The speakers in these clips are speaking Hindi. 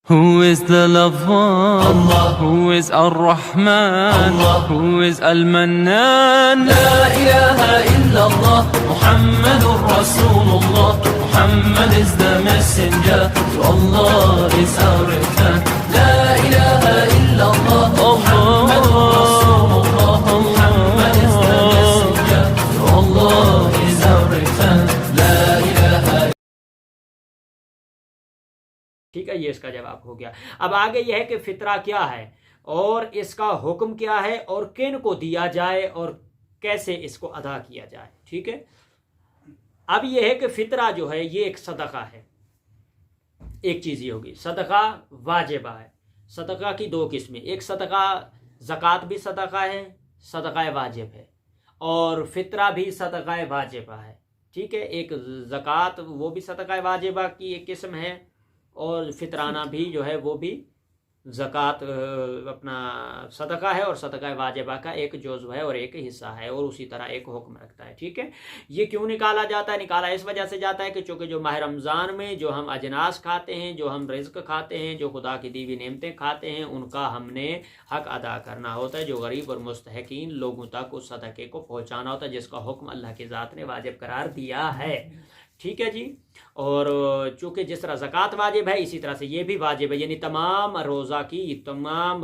Who is the Lover? Allah. Who is Ar-Rahman? Allah. Who is Al-Mannan? La ilaha illallah, Muhammadur Rasulullah. Muhammad is the messenger, to Allah is our return. La ilaha illallah, Muhammadur Rasulullah. Muhammad is the messenger, to Allah is our return. La ilaha. ठीक है, ये इसका जवाब हो गया। अब आगे यह है कि फितरा क्या है और इसका हुक्म क्या है और किन को दिया जाए और कैसे इसको अदा किया जाए। ठीक है, अब यह है कि फितरा जो है ये एक सदका है। एक चीज़ ये होगी, सदका वाजिबा है। सदका की दो किस्में, एक सदका ज़कात भी सदका है, सदका वाजिब है, और फितरा भी सदका वाजिबा है। ठीक है, एक ज़कात वो भी सदका वाजिबा की एक किस्म है, और फितराना भी जो है वो भी ज़कात अपना सदका है और सदका वाजिबा का एक जुज़्व है और एक हिस्सा है, और उसी तरह एक हुक्म रखता है। ठीक है, ये क्यों निकाला जाता है? निकाला इस वजह से जाता है कि चूँकि जो माह रमज़ान में जो हम अजनास खाते हैं, जो हम रिज़्क़ खाते हैं, जो खुदा की दी हुई नेमतें खाते हैं, उनका हमने हक़ अदा करना होता है, जो गरीब और मुस्तहकीन लोगों तक उस सदक़े को पहुँचाना होता है, जिसका हुक्म अल्लाह की ज़ात ने वाजिब करार दिया है। ठीक है जी, और चूँकि जिस तरह ज़कात वाजिब है, इसी तरह से ये भी वाजिब है, यानी तमाम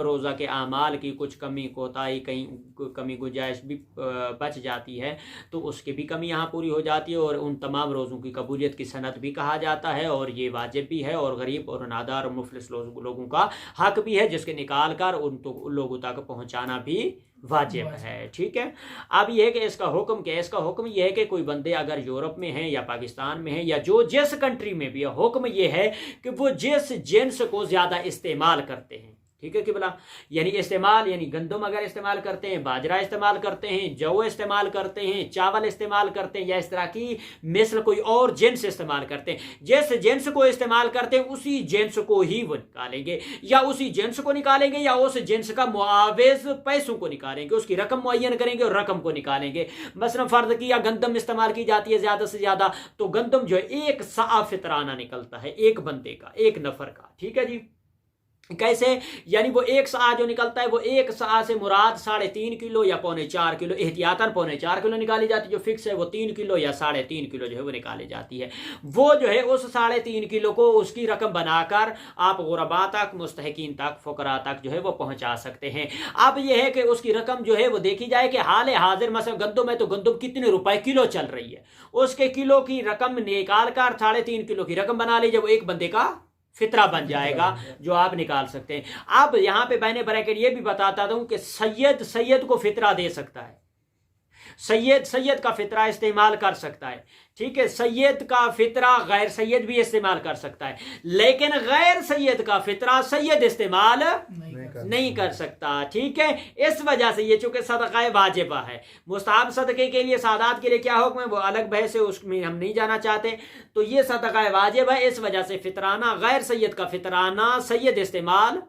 रोज़ा के आमाल की कुछ कमी कोताही, कहीं कमी गुंजाइश भी बच जाती है तो उसकी भी कमी यहाँ पूरी हो जाती है, और उन तमाम रोज़ों की कबूलियत की सनत भी कहा जाता है, और ये वाजिब भी है, और गरीब और नादार और मुफलिस लोगों का हक भी है, जिसके निकाल कर उन लोगों तक पहुँचाना भी वाजिब है। ठीक है, अब यह है कि इसका हुक्म क्या है? इसका हुक्म यह है कि कोई बंदे अगर यूरोप में हैं या पाकिस्तान में हैं या जो जिस कंट्री में भी है, हुक्म यह है कि वो जिस जिन्स को ज़्यादा इस्तेमाल करते हैं, ठीक है कि बोला, यानी इस्तेमाल यानी गंदम अगर इस्तेमाल करते हैं, बाजरा इस्तेमाल करते हैं, जौ इस्तेमाल करते हैं, चावल इस्तेमाल करते हैं, या इस तरह की मिसल कोई और जिन्स इस्तेमाल करते हैं, जिस जिन्स को इस्तेमाल करते हैं उसी जिन्स को ही वो निकालेंगे, या उसी जिन्स को निकालेंगे या उस जिन्स का मुआविज पैसों को निकालेंगे, उसकी रकम मुअय्यन करेंगे और रकम को निकालेंगे। मसलन फ़र्ज़ किया गंदम इस्तेमाल की जाती है ज़्यादा से ज़्यादा, तो गंदम जो है एक सा फितराना निकलता है एक बंदे का, एक नफ़र का। ठीक है जी, कैसे? यानी वो एक सा जो निकलता है, वो एक सा से मुराद 3.5 किलो या 3.25 किलो, एहतियातन 3.25 किलो निकाली जाती है, जो फिक्स है वो 3 किलो या 3.5 किलो जो है वो निकाली जाती है। वो जो है उस 3.5 किलो को उसकी रकम बनाकर आप गुरबा तक, मुस्तहकीन तक, फ़ुकरा तक जो है वो पहुंचा सकते हैं। अब यह है कि उसकी रकम जो है वो देखी जाए कि हाल हाजिर मसलन गंदम है तो गंदम कितने रुपए किलो चल रही है, उसके किलो की रकम निकाल कर 3.5 किलो की रकम बना लीजिए, वो एक बंदे का फितरा बन जाएगा जो आप निकाल सकते हैं। अब यहां पे मैंने ब्रैकेट ये भी बताता हूं कि सैयद को फितरा दे सकता है, सैयद का फितरा इस्तेमाल कर सकता है। ठीक है, सैयद का फितरा गैर सैयद भी इस्तेमाल कर सकता है, लेकिन गैर सैयद का फितरा सैयद इस्तेमाल नहीं कर सकता। ठीक है, इस वजह से ये चूंकि सदका वाजिबा है, मुस्ताहब सदके के लिए, सादात के लिए क्या हुक्म है वो अलग बहस है, उसमें हम नहीं जाना चाहते। तो ये सदका वाजिब है, इस वजह से फितराना, गैर सैयद का फितराना सैयद इस्तेमाल,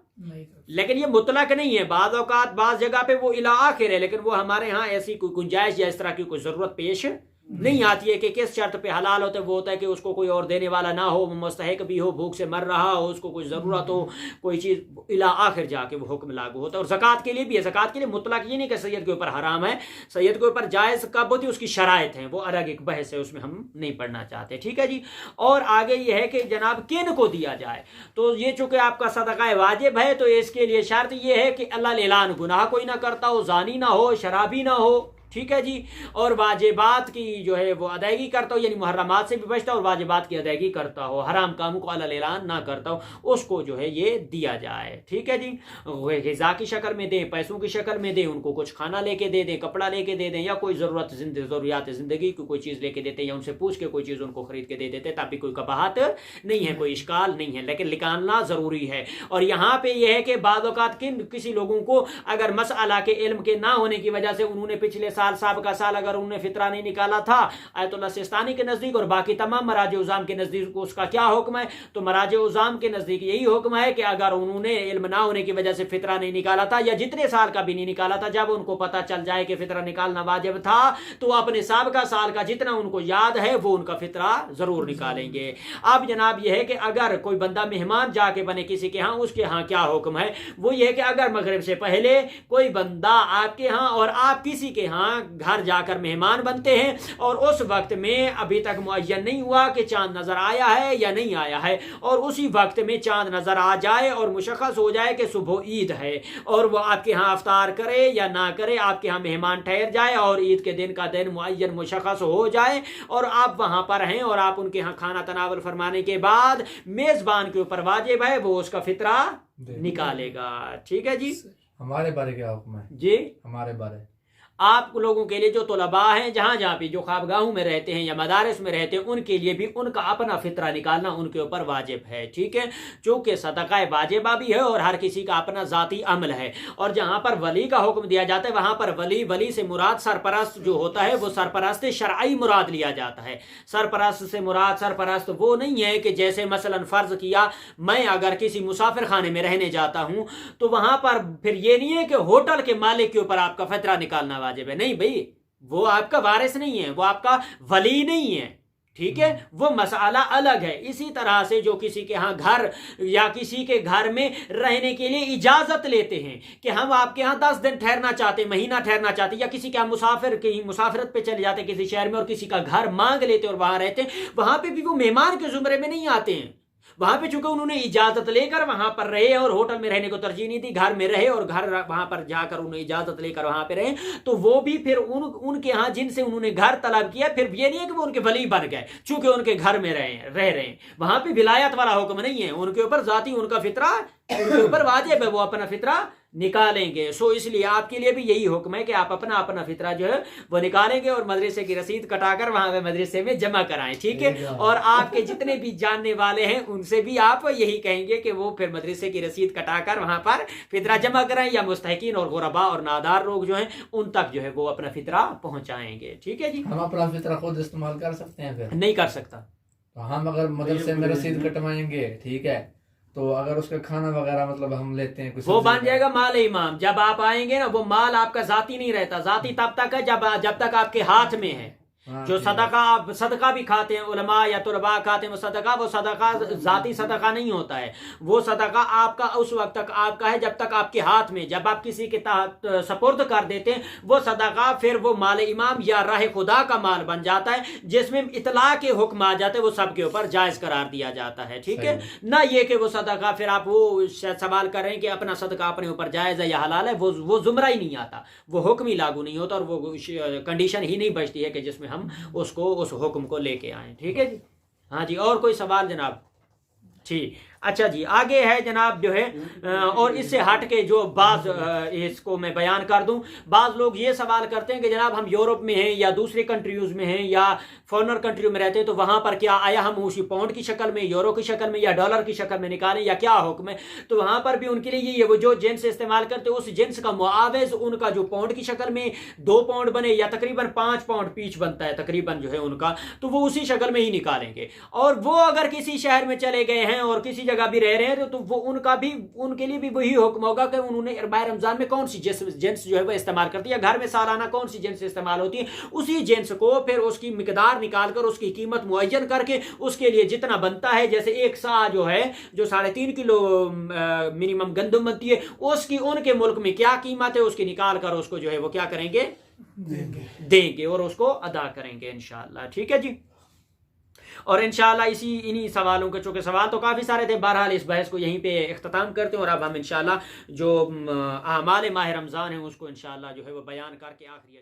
लेकिन ये मुतलक नहीं है, बाज़ औक़ात बाज़ जगह पे वो इला आखिर है, लेकिन वो हमारे यहाँ ऐसी कोई गुंजाइश या इस तरह की कोई ज़रूरत पेश नहीं आती है कि किस शर्त पे हलाल होता है। वो होता है कि उसको कोई और देने वाला ना हो, मुस्तहिक भी हो, भूख से मर रहा हो, उसको कोई ज़रूरत हो, कोई चीज़ इला आखिर जाके वो हुक्म लागू होता है। और ज़कात के लिए भी है, ज़कात के लिए मुतलक ये नहीं कि सैयद के ऊपर हराम है, सैयद के ऊपर जायज़ कब होती है, उसकी शराइत हैं, वो अलग एक बहस है, उसमें हम नहीं पढ़ना चाहते। ठीक है जी, और आगे ये है कि जनाब किन को दिया जाए, तो ये चूँकि आपका सदका वाजिब है तो इसके लिए शर्त ये है कि अल्लाह लेलान गुनाह कोई ना करता हो, जानी ना हो, शराबी ना हो। ठीक है जी, और वाजिबात की जो है वो अदायगी करता हो, यानी मुहर्रमात से भी बचता हो और वाजिबात की अदायगी करता हो, हराम कामों को अल्लाह ऐलान ना करता हो, उसको जो है ये दिया जाए। ठीक है जी, ग़िज़ा की शक्ल में दें, पैसों की शक्ल में दें, उनको कुछ खाना लेके दे दें, कपड़ा लेके दे दें, या कोई ज़रूरियात ज़िंदगी की कोई चीज़ लेके देते हैं, या उनसे पूछ के कोई चीज़ उनको ख़रीद के दे देते हैं, ताकि कोई कबाहत नहीं है, कोई इश्काल नहीं है, लेकिन निकालना ज़रूरी है। और यहाँ पे यह है कि बाज़ औक़ात किसी लोगों को अगर मसअला के इल्म के ना होने की वजह से उन्होंने पिछले साल सबका साल अगर उन्होंने फितरा नहीं निकाला था आयतुल्लाह सिस्तानी के नज़दीक और बाकी तमाम मराज उज़ाम के नज़दीक उसका क्या हुक्म है? तो मराज उज़ाम के नज़दीक यही हुक्म है कि अगर उन्होंने इल्म ना होने की वजह से फितरा नहीं निकाला था या जितने साल का भी नहीं निकाला था, जब उनको पता चल जाए कि फितरा निकालना वाजिब था तो अपने सबका साल का जितना उनको याद है वो उनका फितरा ज़रूर निकालेंगे। अब जनाब यह है कि अगर कोई बंदा मेहमान जाके बने किसी के यहाँ, उसके यहाँ क्या हुक्म है? वो ये है कि अगर मगरिब से पहले कोई बंदा आपके यहाँ और आप किसी के यहाँ घर जाकर मेहमान बनते हैं और उस वक्त में अभी तक मुअय्यन नहीं हुआ कि चांद नजर आया है या नहीं आया है, और उसी वक्त में चांद नजर आ जाए और मुशख्खस हो जाए कि सुबह ईद है और वो आपके यहाँ अफ्तार करे या ना करे, आपके यहाँ मेहमान ठहर जाए और ईद के दिन का दिन मुअय्यन मुशख्खस हो जाए और आप वहाँ पर हैं और आप उनके यहाँ खाना तनावल फरमाने के बाद मेज़बान के ऊपर वाजिब है वो उसका फितरा निकालेगा। ठीक है जी। हमारे बारे क्या हुक्म है जी? हमारे बारे आप लोगों के लिए जो तलबा हैं जहाँ जहाँ भी जो ख्वाबगाहों में रहते हैं या मदारिस में रहते हैं उनके लिए भी उनका अपना फितरा निकालना उनके ऊपर वाजिब है। ठीक है, चूँकि सदका वाजिबा भी है और हर किसी का अपना ज़ाती अमल है। और जहाँ पर वली का हुक्म दिया जाता है वहाँ पर वली से मुराद सरपरस्त जो होता है वो सरपरस्त शरई मुराद लिया जाता है। सरपरस्त से मुराद सरपरस्त वो नहीं है कि जैसे मसलन फ़र्ज़ किया मैं अगर किसी मुसाफिर खाने में रहने जाता हूँ तो वहाँ पर फिर ये नहीं है कि होटल के मालिक के ऊपर आपका फितरा निकालना वाजिब है। नहीं भाई, वो आपका वारिस नहीं है, वो आपका वली नहीं है। ठीक है, वो मसाला अलग है। इसी तरह से जो किसी के यहाँ घर या किसी के घर में रहने के लिए इजाजत लेते हैं कि हम आपके यहाँ 10 दिन ठहरना चाहते, महीना ठहरना चाहते, या किसी के यहाँ मुसाफिर की मुसाफिरत पे चले जाते किसी शहर में और किसी का घर मांग लेते और वहां रहते, वहां पे भी वो मेहमान के जुमरे में नहीं आते हैं। वहां पे चूंकि उन्होंने इजाजत लेकर वहां पर रहे और होटल में रहने को तरजीह नहीं दी, घर में रहे और घर वहां पर जाकर उन्होंने इजाजत लेकर वहां पे रहे, तो वो भी फिर उनके यहाँ जिनसे उन्होंने घर तलब किया फिर ये नहीं है कि वो उनके वली बन गए चूंकि उनके घर में रह रहे हैं। वहां पे विलायत वाला हुक्म नहीं है, उनके ऊपर जाती उनका फितरा उनके ऊपर वाजिब है, वो अपना फितरा निकालेंगे। सो इसलिए आपके लिए भी यही हुक्म है कि आप अपना अपना फितरा जो है वो निकालेंगे और मदरसे की रसीद कटाकर वहां पे मदरसे में जमा कराएं। ठीक है, और आपके जितने भी जानने वाले हैं उनसे भी आप यही कहेंगे कि वो फिर मदरसे की रसीद कटाकर वहां पर फितरा जमा कराएं या मुस्तहिकीन और गुरबा और नादार लोग जो हैं उन तक जो है वो अपना फितरा पहुंचाएंगे। ठीक है जी। हम अपना फितरा खुद इस्तेमाल कर सकते हैं? फिर नहीं कर सकता। तो हम अगर मदरसे में रसीद कटवाएंगे, ठीक है, तो अगर उसका खाना वगैरह मतलब हम लेते हैं कुछ, वो बन जाएगा माल इमाम। जब आप आएंगे ना वो माल आपका जाती नहीं रहता, जाती तब तक है जब तक आपके हाथ में है। जो सदका भी खाते हैं उलमा या तुलबा खाते हैं वो सदका जाती सदका नहीं होता है। वो सदका आपका उस वक्त तक आपका है जब तक आपके हाथ में, जब आप किसी के सपुर्द कर देते हैं वो सदका फिर वो माल इमाम या राह खुदा का माल बन जाता है जिसमें इतला के हुक्म आ जाते हैं, वो सबके ऊपर जायज करार दिया जाता है। ठीक है ना, ये कि वो सदका फिर आप वो सवाल कर रहे हैं कि अपना सदका अपने ऊपर जायज है या हलाल है, वो जुमरा ही नहीं आता, वो हुक्म ही लागू नहीं होता और वो कंडीशन ही नहीं बचती है कि जिसमें हम उसको उस हुक्म को लेके आए। ठीक है जी। हाँ जी, और कोई सवाल जनाब? ठीक, अच्छा जी, आगे है जनाब जो है और इससे हट के जो बाज इसको मैं बयान कर दूं। बाज लोग ये सवाल करते हैं कि जनाब हम यूरोप में हैं या दूसरी कंट्रीज में हैं या फॉरेनर कंट्री में रहते हैं तो वहां पर क्या आया हम उसी पाउंड की शक्ल में, यूरो की शक्ल में या डॉलर की शक्ल में निकालें या क्या हुक्म है? तो वहां पर भी उनके लिए ये वो जो जिन्स इस्तेमाल करते हैं उस जिन्स का मुआवज उनका जो पाउंड की शक्ल में 2 पाउंड बने या तकरीबन 5 पाउंड पीच बनता है तकरीबन जो है उनका, तो वो उसी शक्ल में ही निकालेंगे। और वो अगर किसी शहर में चले गए हैं और किसी जगह भी रह रहे हैं तो वो उनके लिए भी वही हुक्म होगा कि उन्होंने अरबाए रमजान में कौन सी जिन्स जो है वो इस्तेमाल करती है, घर में सालाना कौन सी जिन्स इस्तेमाल होती है, उसी जिन्स को फिर उसकी मिकदार निकालकर उसकी कीमत मुअय्यन करके उसके लिए जितना बनता है, जैसे एक सा जो है जो 3.5 किलो मिनिमम गंदम बनती है उसकी उनके मुल्क में क्या कीमत है उसकी निकाल कर उसको जो है वो क्या करेंगे, देंगे और उसको अदा करेंगे इंशाअल्लाह। ठीक है जी। और इंशाअल्लाह इन्हीं सवालों के, चूँकि सवाल तो काफ़ी सारे थे, बहरहाल इस बहस को यहीं पे इख्तिताम करते हैं और अब हम इंशाअल्लाह जो आमाल माह रमज़ान है उसको इंशाअल्लाह जो है वो बयान करके आखिरी